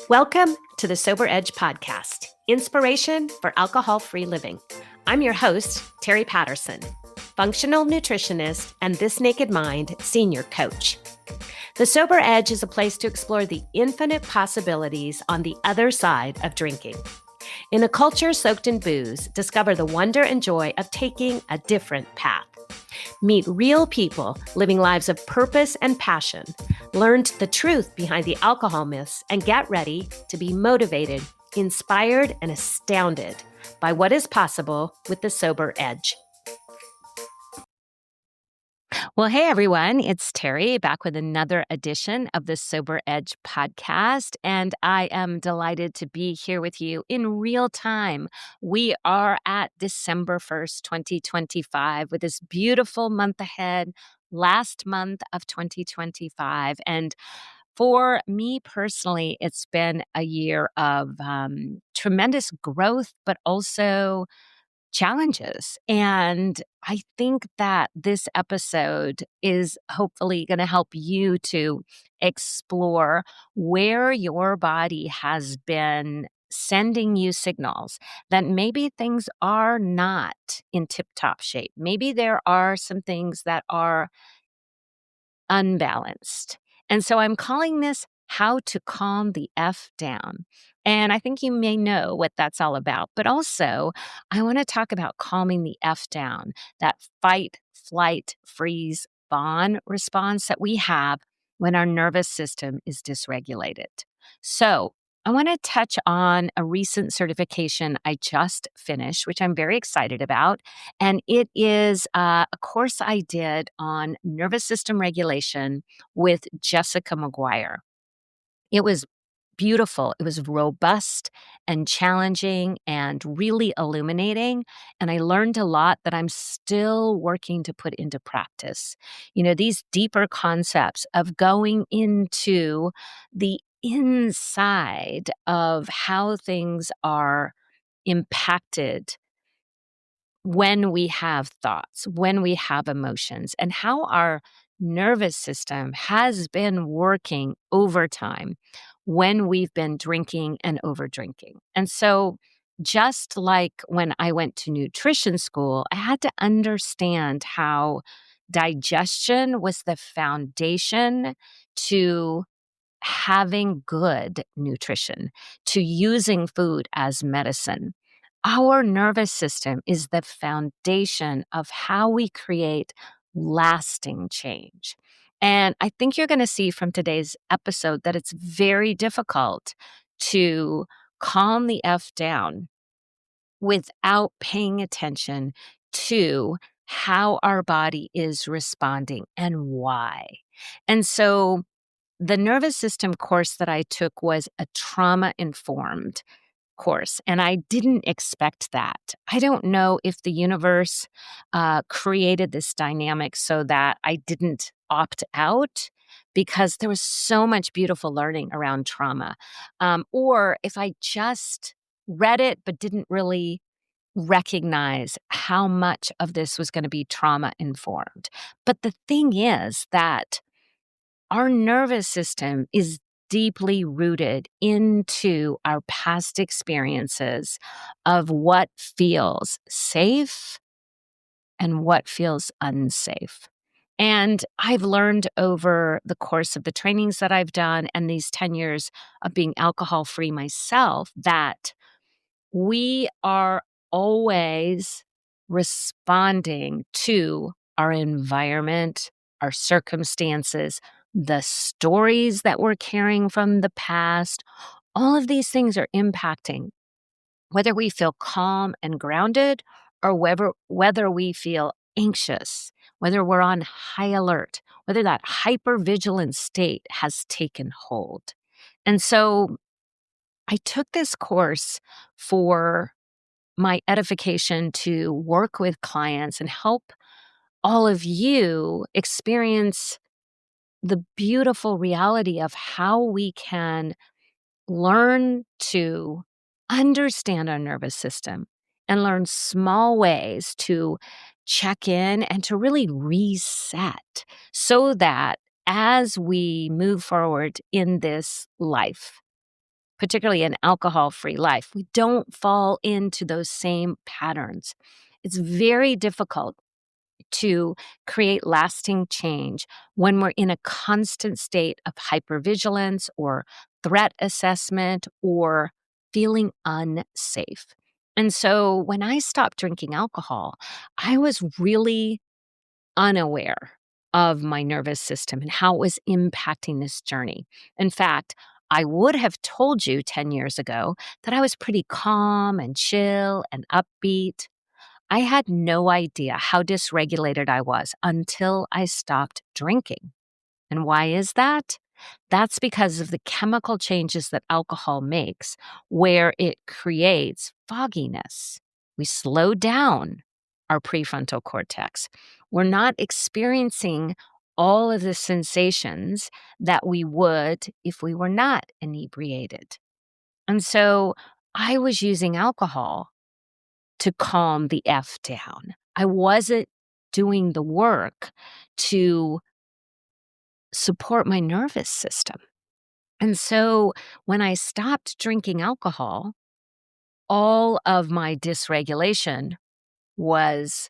Welcome to the Sober Edge podcast, inspiration for alcohol-free living. I'm your host, Teri Patterson, functional nutritionist and This Naked Mind senior coach. The Sober Edge is a place to explore the infinite possibilities on the other side of drinking. In a culture soaked in booze, discover the wonder and joy of taking a different path. Meet real people living lives of purpose and passion, learn the truth behind the alcohol myths, and get ready to be motivated, inspired, and astounded by what is possible with the Sober Edge. Well, hey, everyone. It's Teri back with another edition of the Sober Edge podcast, and I am delighted to be here with you in real time. We are at December 1st, 2025, with this beautiful month ahead, last month of 2025. And for me personally, it's been a year of tremendous growth, but also challenges. And I think that this episode is hopefully going to help you to explore where your body has been sending you signals that maybe things are not in tip-top shape. Maybe there are some things that are unbalanced. And so I'm calling this How to Calm the F Down. And I think you may know what that's all about. But also, I want to talk about calming the F down, that fight, flight, freeze, fawn response that we have when our nervous system is dysregulated. So, I want to touch on a recent certification I just finished, which I'm very excited about. And it is a course I did on nervous system regulation with Jessica McGuire. It was beautiful. It was robust and challenging and really illuminating. And I learned a lot that I'm still working to put into practice. You know, these deeper concepts of going into the inside of how things are impacted when we have thoughts, when we have emotions, and how our nervous system has been working overtime when we've been drinking and over drinking. And so, just like when I went to nutrition school, I had to understand how digestion was the foundation to having good nutrition, to using food as medicine. Our nervous system is the foundation of how we create lasting change. And I think you're going to see from today's episode that it's very difficult to calm the F down without paying attention to how our body is responding and why. And so the nervous system course that I took was a trauma-informed course, and I didn't expect that. I don't know if the universe created this dynamic so that I didn't opt out because there was so much beautiful learning around trauma, or if I just read it but didn't really recognize how much of this was going to be trauma-informed. But the thing is that our nervous system is deeply rooted into our past experiences of what feels safe and what feels unsafe. And I've learned over the course of the trainings that I've done and these 10 years of being alcohol free myself that we are always responding to our environment, our circumstances, the stories that we're carrying from the past. All of these things are impacting whether we feel calm and grounded or whether we feel anxious, whether we're on high alert, whether that hypervigilance state has taken hold. And so I took this course for my edification to work with clients and help all of you experience the beautiful reality of how we can learn to understand our nervous system and learn small ways to check in and to really reset so that as we move forward in this life, particularly an alcohol-free life, we don't fall into those same patterns. It's very difficult to create lasting change when we're in a constant state of hypervigilance or threat assessment or feeling unsafe. And so when I stopped drinking alcohol, I was really unaware of my nervous system and how it was impacting this journey. In fact, I would have told you 10 years ago that I was pretty calm and chill and upbeat. I had no idea how dysregulated I was until I stopped drinking. And why is that? That's because of the chemical changes that alcohol makes, where it creates fogginess. We slow down our prefrontal cortex. We're not experiencing all of the sensations that we would if we were not inebriated. And so I was using alcohol to calm the F down. I wasn't doing the work to support my nervous system. And so when I stopped drinking alcohol, all of my dysregulation was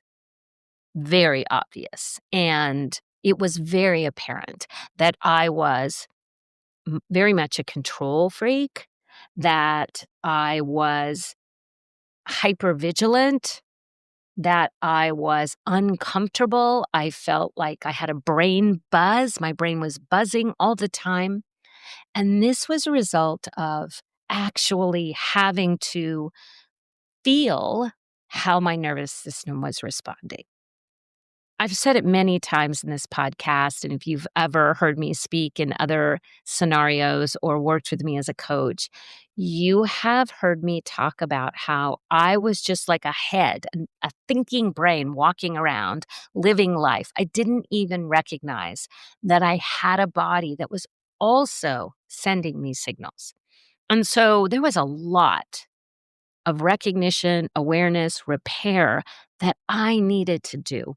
very obvious. And it was very apparent that I was very much a control freak, that I was hypervigilant, that I was uncomfortable. I felt like I had a brain buzz. My brain was buzzing all the time. And this was a result of actually having to feel how my nervous system was responding. I've said it many times in this podcast, and if you've ever heard me speak in other scenarios or worked with me as a coach, you have heard me talk about how I was just like a head, a thinking brain walking around, living life. I didn't even recognize that I had a body that was also sending me signals. And so there was a lot of recognition, awareness, repair that I needed to do.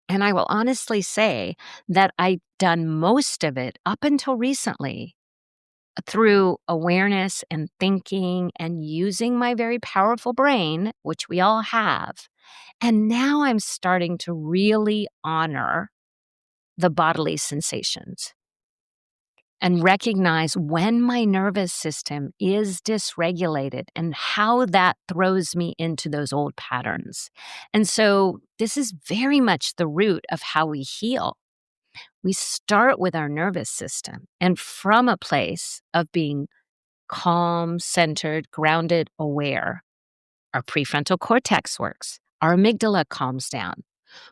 And I will honestly say that I've done most of it up until recently through awareness and thinking and using my very powerful brain, which we all have. And now I'm starting to really honor the bodily sensations and recognize when my nervous system is dysregulated and how that throws me into those old patterns. And so this is very much the root of how we heal. We start with our nervous system, and from a place of being calm, centered, grounded, aware, our prefrontal cortex works, our amygdala calms down.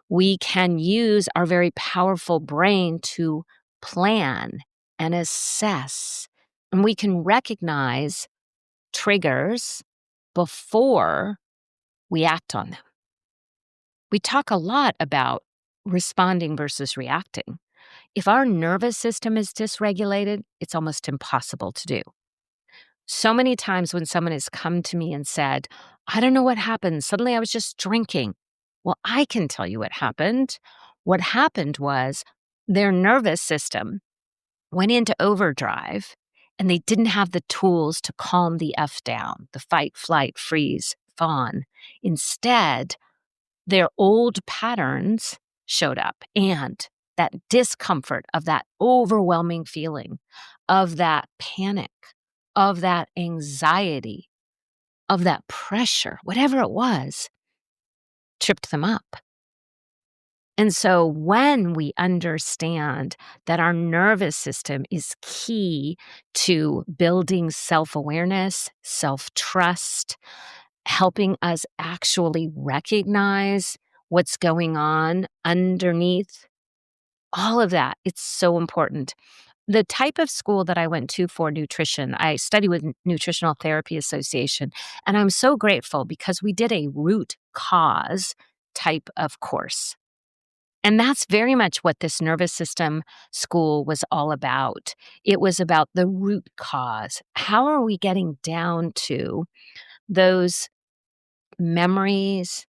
We can use our very powerful brain to plan and assess, and we can recognize triggers before we act on them. We talk a lot about responding versus reacting. If our nervous system is dysregulated, it's almost impossible to do. So many times when someone has come to me and said, I don't know what happened. Suddenly I was just drinking. Well, I can tell you what happened. What happened was their nervous system went into overdrive and they didn't have the tools to calm the F down, the fight, flight, freeze, fawn. Instead, their old patterns showed up, and that discomfort of that overwhelming feeling, of that panic, of that anxiety, of that pressure, whatever it was, tripped them up. And so when we understand that our nervous system is key to building self-awareness, self-trust, helping us actually recognize what's going on underneath all of that, it's so important. The type of school that I went to for nutrition, I studied with Nutritional Therapy Association, and I'm so grateful because we did a root cause type of course. And that's very much what this nervous system school was all about. It was about the root cause. How are we getting down to those memories,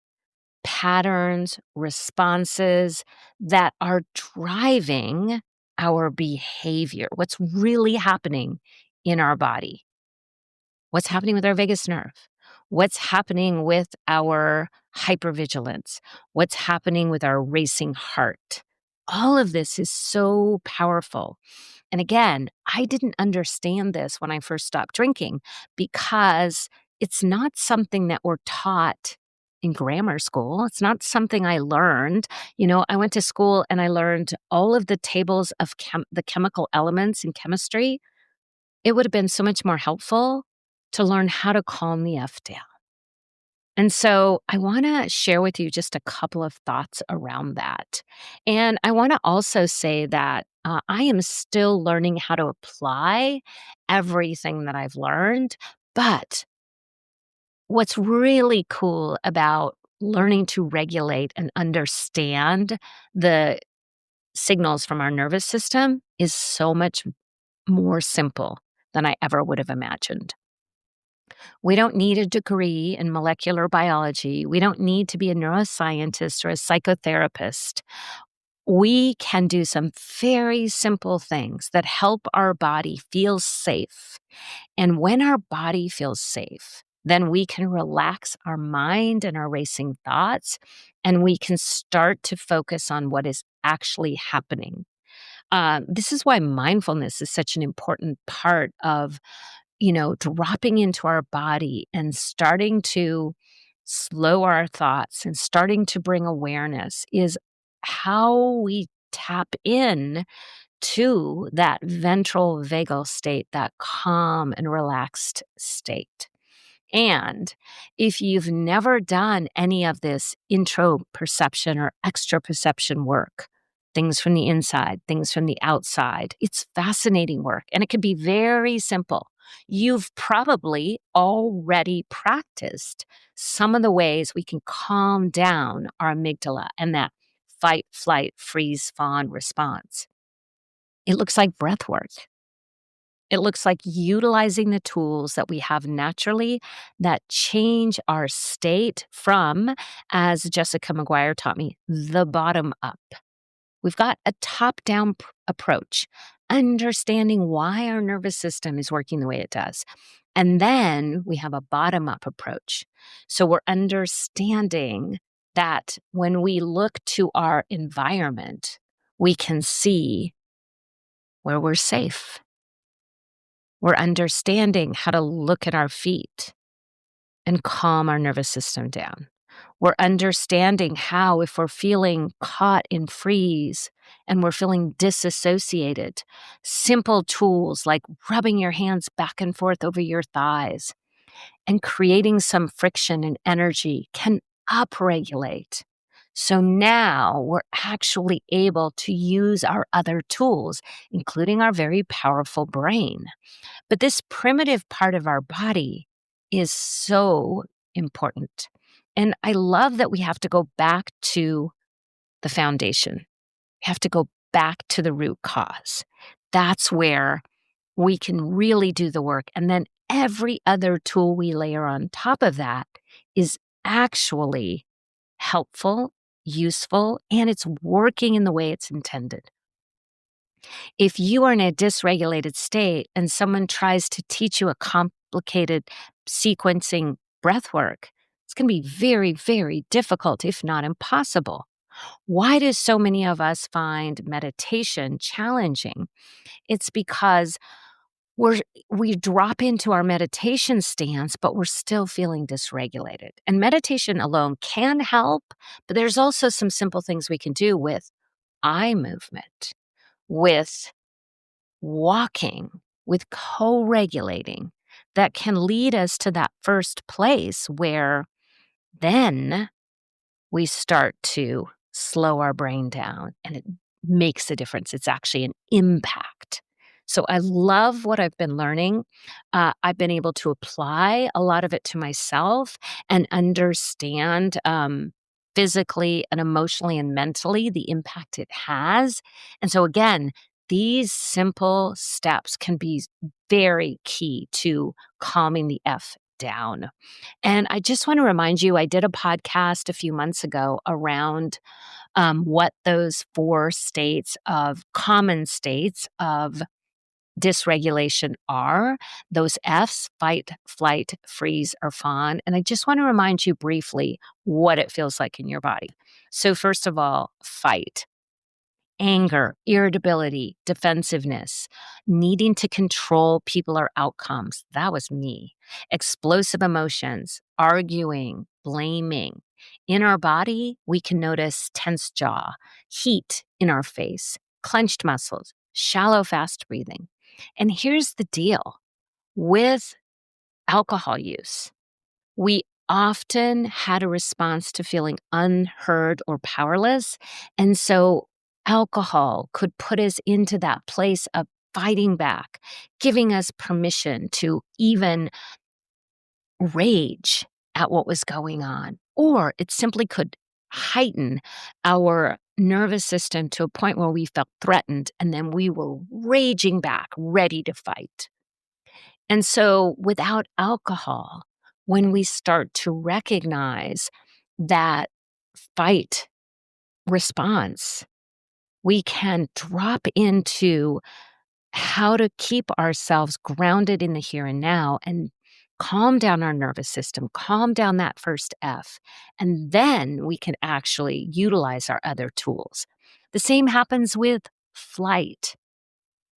patterns, responses that are driving our behavior, what's really happening in our body? What's happening with our vagus nerve? What's happening with our hypervigilance? What's happening with our racing heart? All of this is so powerful. And again, I didn't understand this when I first stopped drinking because it's not something that we're taught in grammar school. It's not something I learned. I went to school and I learned all of the tables of the chemical elements in chemistry. It would have been so much more helpful to learn how to calm the F down. And so I want to share with you just a couple of thoughts around that. And I want to also say that I am still learning how to apply everything that I've learned. But what's really cool about learning to regulate and understand the signals from our nervous system is so much more simple than I ever would have imagined. We don't need a degree in molecular biology. We don't need to be a neuroscientist or a psychotherapist. We can do some very simple things that help our body feel safe. And when our body feels safe, then we can relax our mind and our racing thoughts, and we can start to focus on what is actually happening. This is why mindfulness is such an important part of dropping into our body and starting to slow our thoughts and starting to bring awareness is how we tap in to that ventral vagal state, that calm and relaxed state. And if you've never done any of this intro perception or extra perception work, things from the inside, things from the outside, it's fascinating work and it can be very simple. You've probably already practiced some of the ways we can calm down our amygdala and that fight, flight, freeze, fawn response. It looks like breath work. It looks like utilizing the tools that we have naturally that change our state from, as Jessica McGuire taught me, the bottom up. We've got a top-down approach, understanding why our nervous system is working the way it does. And then we have a bottom-up approach. So we're understanding that when we look to our environment, we can see where we're safe. We're understanding how to look at our feet and calm our nervous system down. We're understanding how, if we're feeling caught in freeze and we're feeling disassociated, simple tools like rubbing your hands back and forth over your thighs and creating some friction and energy can upregulate. So now we're actually able to use our other tools, including our very powerful brain. But this primitive part of our body is so important. And I love that we have to go back to the foundation. We have to go back to the root cause. That's where we can really do the work. And then every other tool we layer on top of that is actually helpful, useful, and it's working in the way it's intended. If you are in a dysregulated state and someone tries to teach you a complicated sequencing breath work, it's going to be very, very difficult, if not impossible. Why do so many of us find meditation challenging? It's because we drop into our meditation stance, but we're still feeling dysregulated. And meditation alone can help, but there's also some simple things we can do with eye movement, with walking, with co-regulating that can lead us to that first place where then we start to slow our brain down and it makes a difference. It's actually an impact. So I love what I've been learning. I've been able to apply a lot of it to myself and understand physically and emotionally and mentally the impact it has. And so again, these simple steps can be very key to calming the F down. And I just want to remind you, I did a podcast a few months ago around what those 4 common states of dysregulation are. Those F's, fight, flight, freeze, or fawn. And I just want to remind you briefly what it feels like in your body. So, first of all, fight. Anger, irritability, defensiveness, needing to control people or outcomes. That was me. Explosive emotions, arguing, blaming. In our body, we can notice tense jaw, heat in our face, clenched muscles, shallow, fast breathing. And here's the deal with alcohol use. We often had a response to feeling unheard or powerless. And so alcohol could put us into that place of fighting back, giving us permission to even rage at what was going on. Or it simply could heighten our nervous system to a point where we felt threatened and then we were raging back, ready to fight. And so without alcohol, when we start to recognize that fight response, we can drop into how to keep ourselves grounded in the here and now and calm down our nervous system, calm down that first F, and then we can actually utilize our other tools. The same happens with flight.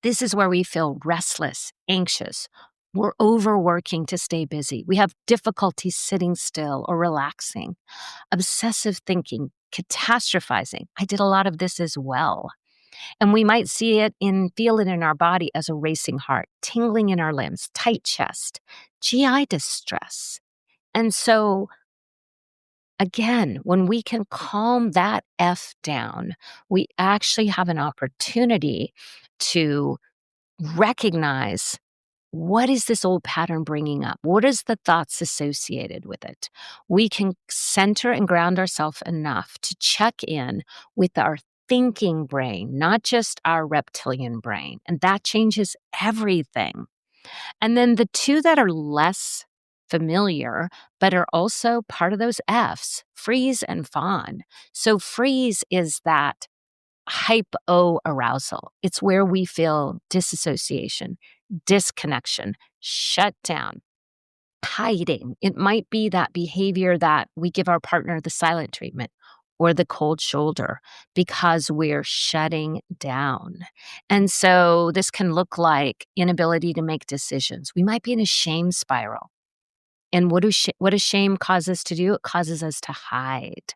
This is where we feel restless, anxious. We're overworking to stay busy. We have difficulty sitting still or relaxing, obsessive thinking, catastrophizing. I did a lot of this as well. And we might feel it in our body as a racing heart, tingling in our limbs, tight chest, GI distress. And so, again, when we can calm that F down, we actually have an opportunity to recognize, what is this old pattern bringing up? What is the thoughts associated with it? We can center and ground ourselves enough to check in with our thinking brain, not just our reptilian brain. And that changes everything. And then the two that are less familiar, but are also part of those F's, freeze and fawn. So freeze is that hypo arousal. It's where we feel disassociation, disconnection, shutdown, hiding. It might be that behavior that we give our partner the silent treatment or the cold shoulder because we're shutting down. And so this can look like inability to make decisions. We might be in a shame spiral. And what does shame cause us to do? It causes us to hide.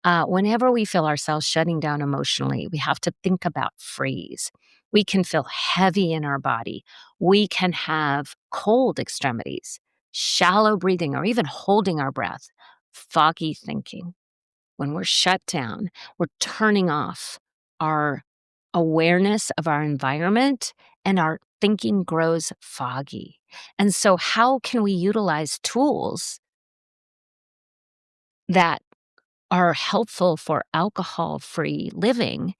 Whenever we feel ourselves shutting down emotionally, we have to think about freeze. We can feel heavy in our body. We can have cold extremities, shallow breathing, or even holding our breath, foggy thinking. When we're shut down, we're turning off our awareness of our environment and our thinking grows foggy. And so, how can we utilize tools that are helpful for alcohol-free living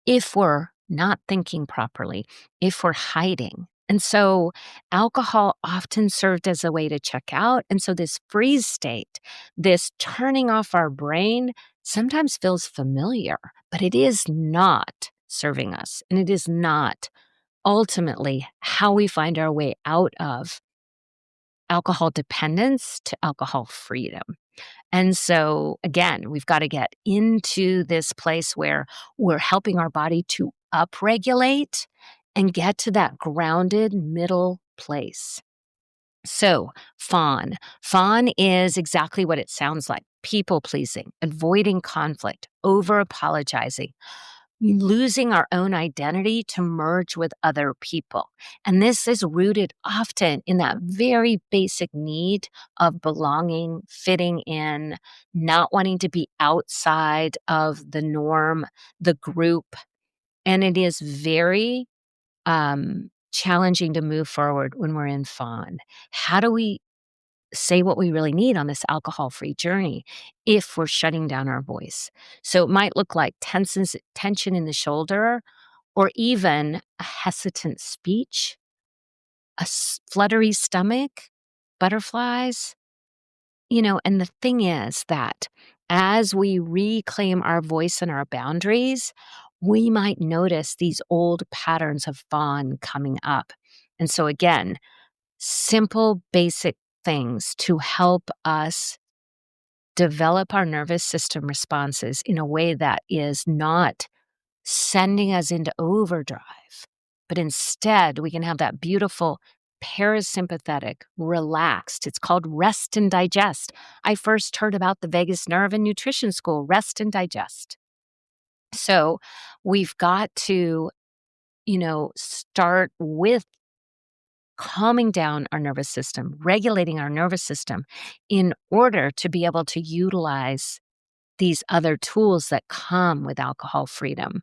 if we're not thinking properly, if we're hiding? And so alcohol often served as a way to check out. And so this freeze state, this turning off our brain sometimes feels familiar, but it is not serving us. And it is not ultimately how we find our way out of alcohol dependence to alcohol freedom. And so, again, we've got to get into this place where we're helping our body to upregulate and get to that grounded middle place. So, fawn. Fawn is exactly what it sounds like: people pleasing, avoiding conflict, over apologizing, losing our own identity to merge with other people. And this is rooted often in that very basic need of belonging, fitting in, not wanting to be outside of the norm, the group. And it is very challenging to move forward when we're in fawn. How do we say what we really need on this alcohol-free journey if we're shutting down our voice? So it might look like tension in the shoulder, or even a hesitant speech, a fluttery stomach, butterflies. And the thing is that as we reclaim our voice and our boundaries, we might notice these old patterns of fawn coming up. And so, again, simple, basic things to help us develop our nervous system responses in a way that is not sending us into overdrive, but instead we can have that beautiful parasympathetic, relaxed. It's called rest and digest. I first heard about the vagus nerve in nutrition school, rest and digest. So we've got to, start with calming down our nervous system, regulating our nervous system in order to be able to utilize these other tools that come with alcohol freedom.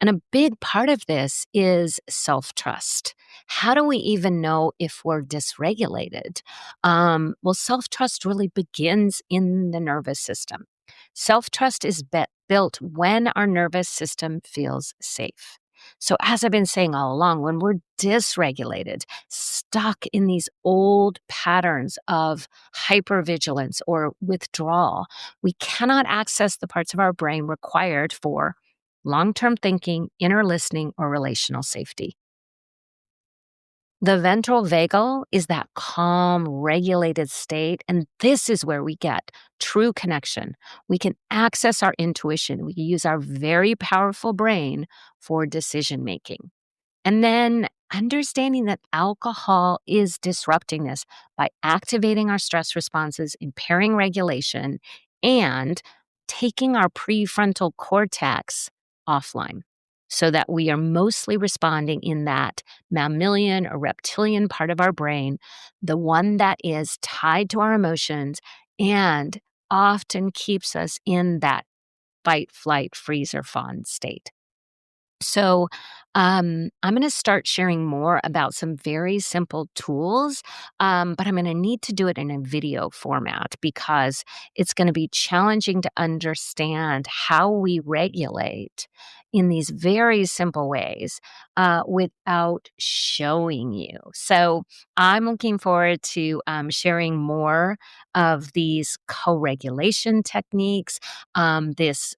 And a big part of this is self-trust. How do we even know if we're dysregulated? Well, self-trust really begins in the nervous system. Self-trust is built when our nervous system feels safe. So, as I've been saying all along, when we're dysregulated, stuck in these old patterns of hypervigilance or withdrawal, we cannot access the parts of our brain required for long term thinking, inner listening, or relational safety. The ventral vagal is that calm, regulated state, and this is where we get true connection. We can access our intuition. We can use our very powerful brain for decision making. And then understanding that alcohol is disrupting this by activating our stress responses, impairing regulation, and taking our prefrontal cortex offline so that we are mostly responding in that mammalian or reptilian part of our brain, the one that is tied to our emotions and often keeps us in that fight, flight, freeze, or fawn state. So, I'm going to start sharing more about some very simple tools, but I'm going to need to do it in a video format because it's going to be challenging to understand how we regulate in these very simple ways without showing you. So, I'm looking forward to sharing more of these co regulation techniques, this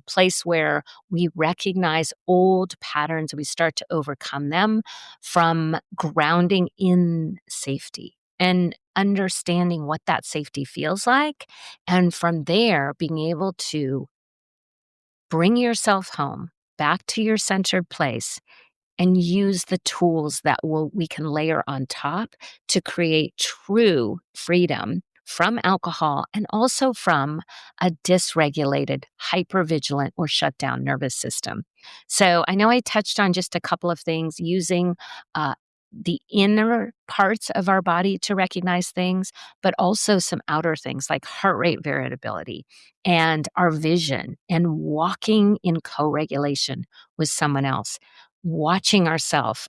place where we recognize old patterns, we start to overcome them from grounding in safety and understanding what that safety feels like. And from there, being able to bring yourself home back to your centered place and use the tools that we can layer on top to create true freedom from alcohol and also from a dysregulated, hypervigilant, or shut down nervous system. So I know I touched on just a couple of things using the inner parts of our body to recognize things, but also some outer things like heart rate variability and our vision and walking in co-regulation with someone else, watching ourselves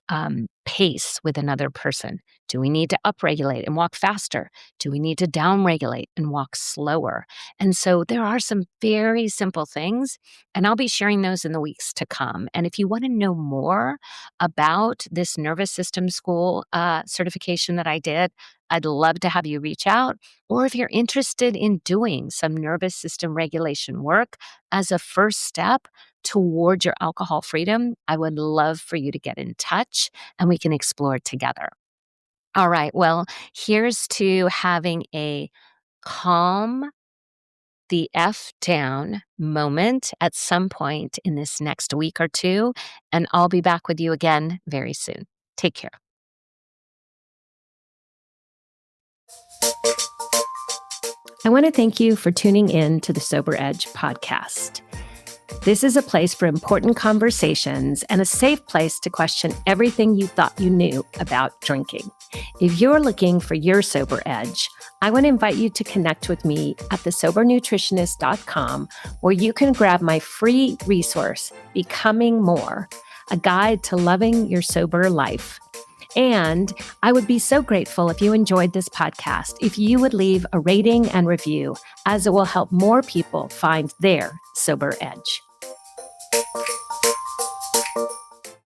pace with another person. Do we need to upregulate and walk faster? Do we need to downregulate and walk slower? And so there are some very simple things, and I'll be sharing those in the weeks to come. And if you want to know more about this nervous system school certification that I did, I'd love to have you reach out. Or if you're interested in doing some nervous system regulation work as a first step toward your alcohol freedom, I would love for you to get in touch and we can explore together. All right. Well, here's to having a calm, the F down moment at some point in this next week or two. And I'll be back with you again very soon. Take care. I want to thank you for tuning in to the Sober Edge podcast. This is a place for important conversations and a safe place to question everything you thought you knew about drinking. If you're looking for your sober edge, I want to invite you to connect with me at thesobernutritionist.com, where you can grab my free resource, Becoming More, a guide to loving your sober life. And I would be so grateful if you enjoyed this podcast, if you would leave a rating and review, as it will help more people find their sober edge.